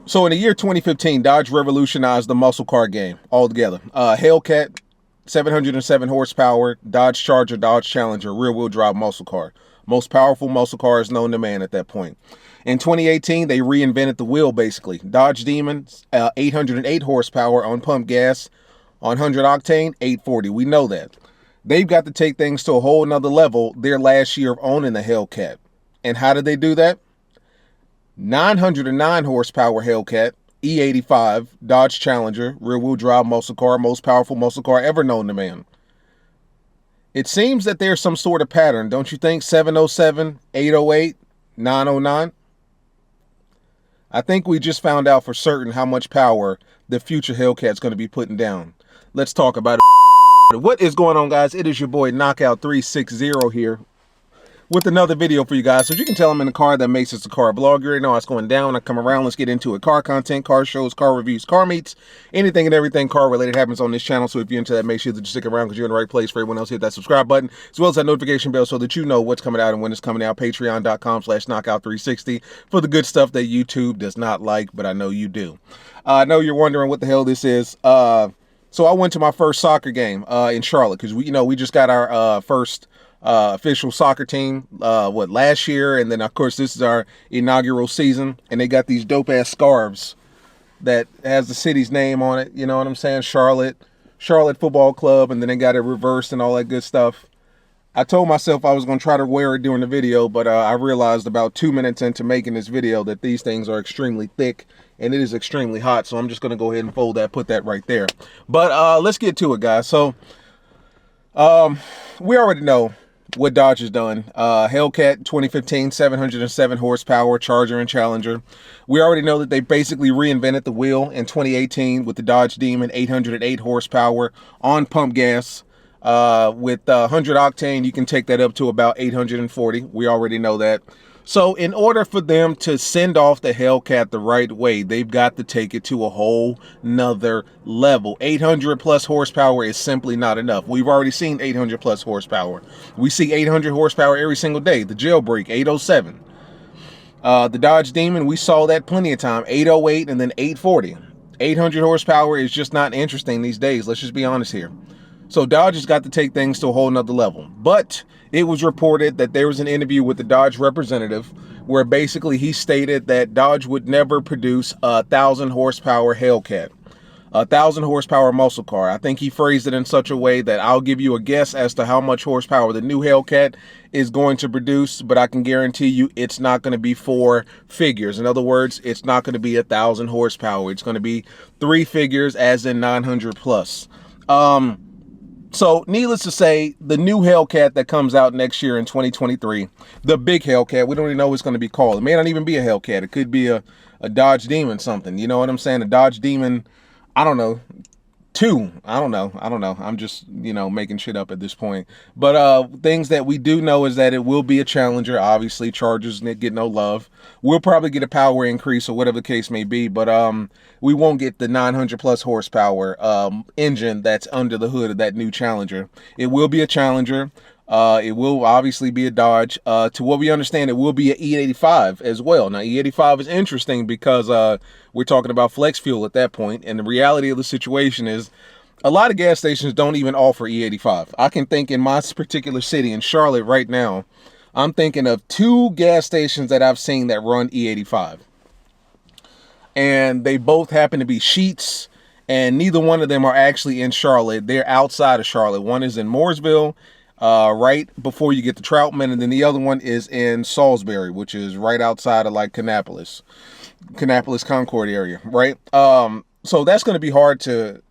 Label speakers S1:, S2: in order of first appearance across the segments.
S1: So in the year 2015, Dodge revolutionized the muscle car game altogether. Hellcat, 707 horsepower, Dodge Charger, Dodge Challenger, rear-wheel drive muscle car. Most powerful muscle cars known to man at that point. In 2018, they reinvented the wheel, basically. Dodge Demon, 808 horsepower on pump gas, on 100 octane, 840. We know that. They've got to take things to a whole nother level their last year of owning the Hellcat. And how did they do that? 909 horsepower Hellcat E85 Dodge Challenger, rear-wheel drive muscle car, most powerful muscle car ever known to man. It seems that there's some sort of pattern, don't you think? 707, 808, 909. I think we just found out for certain how much power the future Hellcat's going to be putting down. Let's talk about it. What is going on, guys? It is your boy Knockout 360 here with another video for you guys. So as you can tell, I'm in the car that makes us a car vlog. You already know what's going down. I come around, let's get into it. Car content, car shows, car reviews, car meets, anything and everything car related happens on this channel. So if you're into that, make sure that you stick around because you're in the right place. For everyone else, hit that subscribe button as well as that notification bell so that you know what's coming out and when it's coming out. Patreon.com/knockout360 for the good stuff that YouTube does not like, but I know you do. I know you're wondering what the hell this is. So I went to my first soccer game in Charlotte because we just got our first official soccer team last year, and then of course this is our inaugural season, and they got these dope ass scarves that has the city's name on it, you know what I'm saying? Charlotte Football Club, and then they got it reversed and all that good stuff. I told myself I was going to try to wear it during the video, but I realized about 2 minutes into making this video that these things are extremely thick and it is extremely hot, so I'm just going to go ahead and fold that, put that right there. But let's get to it, guys. So we already know what Dodge has done. Hellcat 2015, 707 horsepower, Charger and Challenger. We already know that they basically reinvented the wheel in 2018 with the Dodge Demon, 808 horsepower on pump gas. With 100 octane, you can take that up to about 840. We already know that. So in order for them to send off the Hellcat the right way, they've got to take it to a whole nother level. 800 plus horsepower is simply not enough. We've already seen 800 plus horsepower. We see 800 horsepower every single day. The Jailbreak, 807. The Dodge Demon, we saw that plenty of time, 808 and then 840. 800 horsepower is just not interesting these days. Let's just be honest here. So Dodge has got to take things to a whole nother level. But it was reported that there was an interview with the Dodge representative where basically he stated that Dodge would never produce a 1,000 horsepower Hellcat, a 1,000 horsepower muscle car. I think he phrased it in such a way that I'll give you a guess as to how much horsepower the new Hellcat is going to produce, but I can guarantee you it's not going to be 4 figures. In other words, it's not going to be 1,000 horsepower. It's going to be 3 figures, as in 900 plus. So needless to say, the new Hellcat that comes out next year in 2023, the big Hellcat, we don't even know what it's going to be called. It may not even be a Hellcat. It could be a Dodge Demon something. You know what I'm saying? A Dodge Demon, I don't know, 2. I don't know. I'm just, making shit up at this point. But things that we do know is that it will be a Challenger. Obviously, Chargers get no love. We'll probably get a power increase or whatever the case may be, but we won't get the 900 plus horsepower engine that's under the hood of that new Challenger. It will be a Challenger. It will obviously be a Dodge. To what we understand, it will be an E85 as well. Now, E85 is interesting because we're talking about flex fuel at that point, and the reality of the situation is a lot of gas stations don't even offer E85. I can think in my particular city, in Charlotte right now, I'm thinking of 2 gas stations that I've seen that run E85. And they both happen to be Sheets, and neither one of them are actually in Charlotte. They're outside of Charlotte. One is in Mooresville, right before you get to Troutman, and then the other one is in Salisbury, which is right outside of like Kannapolis, Concord area, right? So that's going to be hard to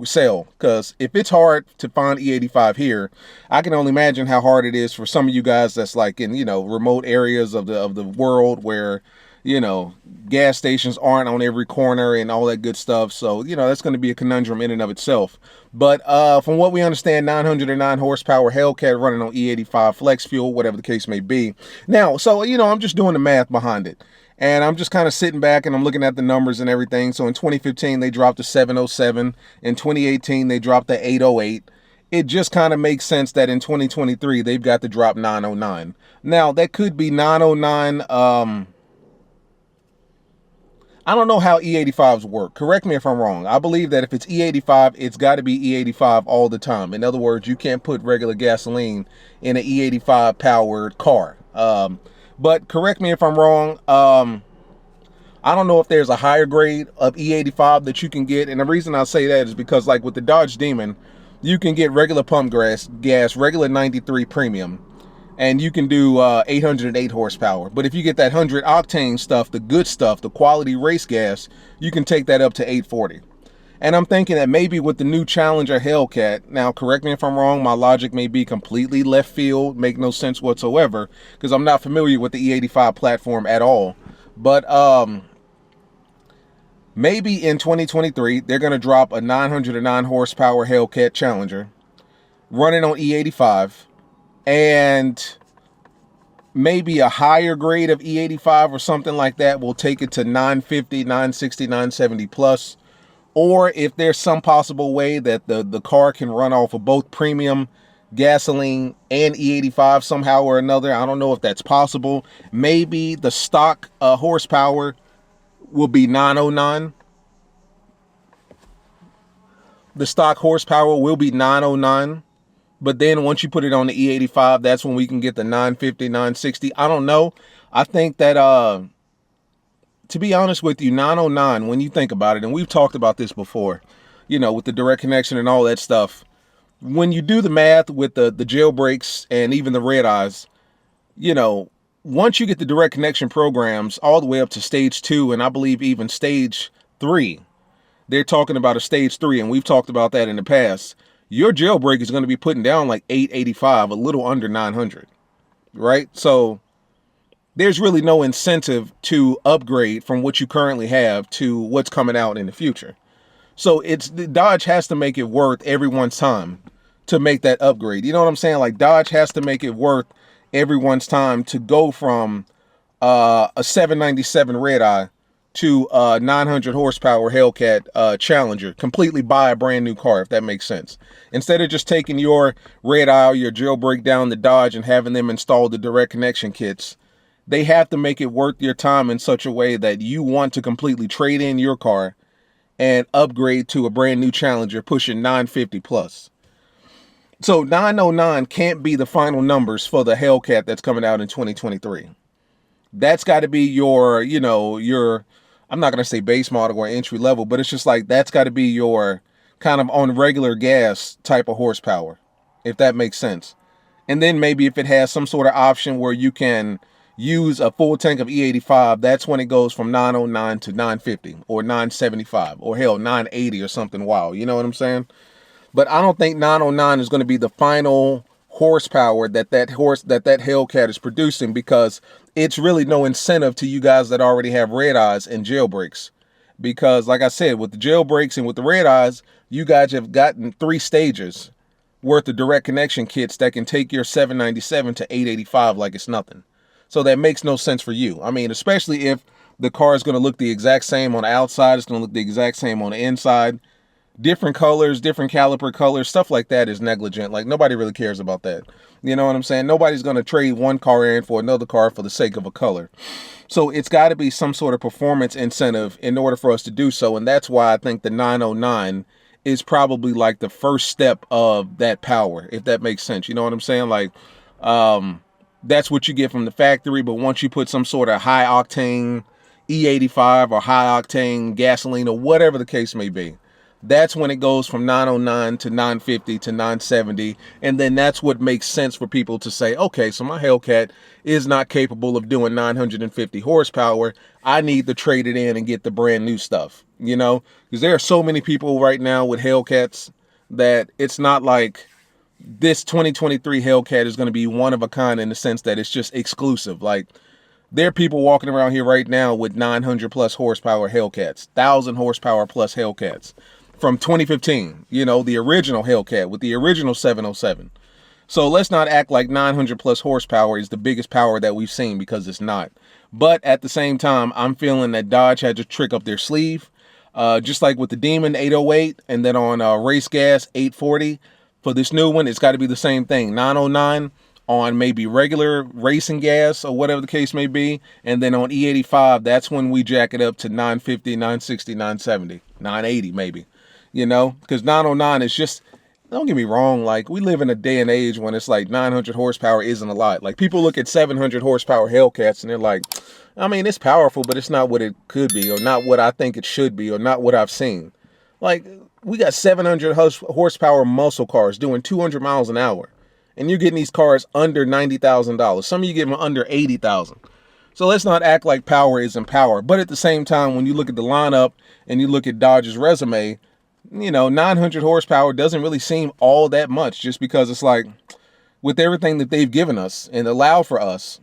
S1: sell, because if it's hard to find E85 here, I can only imagine how hard it is for some of you guys that's like in, remote areas of the world where, gas stations aren't on every corner and all that good stuff. So, that's going to be a conundrum in and of itself. But from what we understand, 909 horsepower Hellcat running on E85 flex fuel, whatever the case may be. Now, so, I'm just doing the math behind it. And I'm just kind of sitting back and I'm looking at the numbers and everything. So in 2015, they dropped to 707. In 2018, they dropped to 808. It just kind of makes sense that in 2023, they've got to drop 909. Now, that could be 909. I don't know how E85s work. Correct me if I'm wrong. I believe that if it's E85, it's got to be E85 all the time. In other words, you can't put regular gasoline in an E85 powered car. But correct me if I'm wrong. I don't know if there's a higher grade of E85 that you can get. And the reason I say that is because, like with the Dodge Demon, you can get regular pump gas, regular 93 premium, and you can do 808 horsepower. But if you get that 100 octane stuff, the good stuff, the quality race gas, you can take that up to 840. And I'm thinking that maybe with the new Challenger Hellcat, now correct me if I'm wrong, my logic may be completely left field, make no sense whatsoever, because I'm not familiar with the E85 platform at all. But maybe in 2023, they're going to drop a 909 horsepower Hellcat Challenger running on E85, and maybe a higher grade of E85 or something like that will take it to 950, 960, 970 plus. Or if there's some possible way that the car can run off of both premium gasoline and E85 somehow or another, I don't know if that's possible. Maybe the stock horsepower will be 909. The stock horsepower will be 909. But then once you put it on the E85, that's when we can get the 950, 960. I don't know. I think that, to be honest with you, 909, when you think about it, and we've talked about this before, you know, with the direct connection and all that stuff, when you do the math with the jailbreaks and even the red eyes, you know, once you get the direct connection programs all the way up to stage 2, and I believe even stage 3, they're talking about a stage 3, and we've talked about that in the past. Your jailbreak is going to be putting down like 885, a little under 900, right? So there's really no incentive to upgrade from what you currently have to what's coming out in the future. So Dodge has to make it worth everyone's time to make that upgrade. You know what I'm saying? Like Dodge has to make it worth everyone's time to go from a 797 red eye to a 900 horsepower Hellcat Challenger, completely buy a brand new car, if that makes sense. Instead of just taking your red eye or your jailbreak down the Dodge and having them install the direct connection kits, they have to make it worth your time in such a way that you want to completely trade in your car and upgrade to a brand new Challenger pushing 950 plus. So 909 can't be the final numbers for the Hellcat that's coming out in 2023. That's got to be your, you know, your, I'm not going to say base model or entry level, but it's just like, that's got to be your kind of on regular gas type of horsepower, if that makes sense. And then maybe if it has some sort of option where you can use a full tank of E85, that's when it goes from 909 to 950 or 975 or hell 980 or something wild. You know what I'm saying? But I don't think 909 is going to be the final horsepower that Hellcat is producing, because it's really no incentive to you guys that already have red eyes and jailbreaks. Because like I said, with the jailbreaks and with the red eyes, you guys have gotten 3 stages worth of direct connection kits that can take your 797 to 885 like it's nothing. So that makes no sense for you. I mean, especially if the car is going to look the exact same on the outside, it's going to look the exact same on the inside. Different colors, different caliper colors, stuff like that is negligent. Like, nobody really cares about that. You know what I'm saying? Nobody's going to trade one car in for another car for the sake of a color. So it's got to be some sort of performance incentive in order for us to do so. And that's why I think the 909 is probably like the first step of that power, if that makes sense. You know what I'm saying? Like, that's what you get from the factory. But once you put some sort of high octane E85 or high octane gasoline or whatever the case may be, that's when it goes from 909 to 950 to 970. And then that's what makes sense for people to say, okay, so my Hellcat is not capable of doing 950 horsepower. I need to trade it in and get the brand new stuff, you know, because there are so many people right now with Hellcats that it's not like this 2023 Hellcat is going to be one of a kind in the sense that it's just exclusive. Like, there are people walking around here right now with 900 plus horsepower Hellcats, 1,000 horsepower plus Hellcats from 2015, you know, the original Hellcat with the original 707. So let's not act like 900 plus horsepower is the biggest power that we've seen, because it's not. But at the same time, I'm feeling that Dodge had to trick up their sleeve, just like with the Demon 808 and then on race gas 840. For this new one, it's got to be the same thing. 909 on maybe regular racing gas or whatever the case may be. And then on E85, that's when we jack it up to 950, 960, 970, 980 maybe, you know, because 909 is just, don't get me wrong, like we live in a day and age when it's like 900 horsepower isn't a lot. Like people look at 700 horsepower Hellcats and they're like, I mean, it's powerful, but it's not what it could be, or not what I think it should be, or not what I've seen. Like we got 700 horsepower muscle cars doing 200 miles an hour. And you're getting these cars under $90,000. Some of you get them under $80,000. So let's not act like power isn't power. But at the same time, when you look at the lineup and you look at Dodge's resume, you know, 900 horsepower doesn't really seem all that much, just because it's like with everything that they've given us and allowed for us,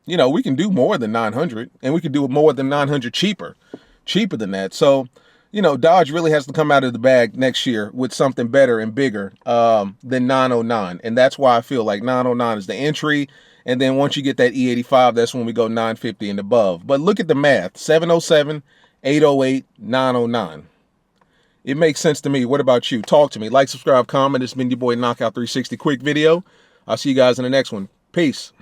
S1: you know, we can do more than 900, and we can do more than 900 cheaper than that. So, you know, Dodge really has to come out of the bag next year with something better and bigger than 909. And that's why I feel like 909 is the entry. And then once you get that E85, that's when we go 950 and above. But look at the math, 707, 808, 909. It makes sense to me. What about you? Talk to me. Like, subscribe, comment. It's been your boy Knockout 360 quick video. I'll see you guys in the next one. Peace.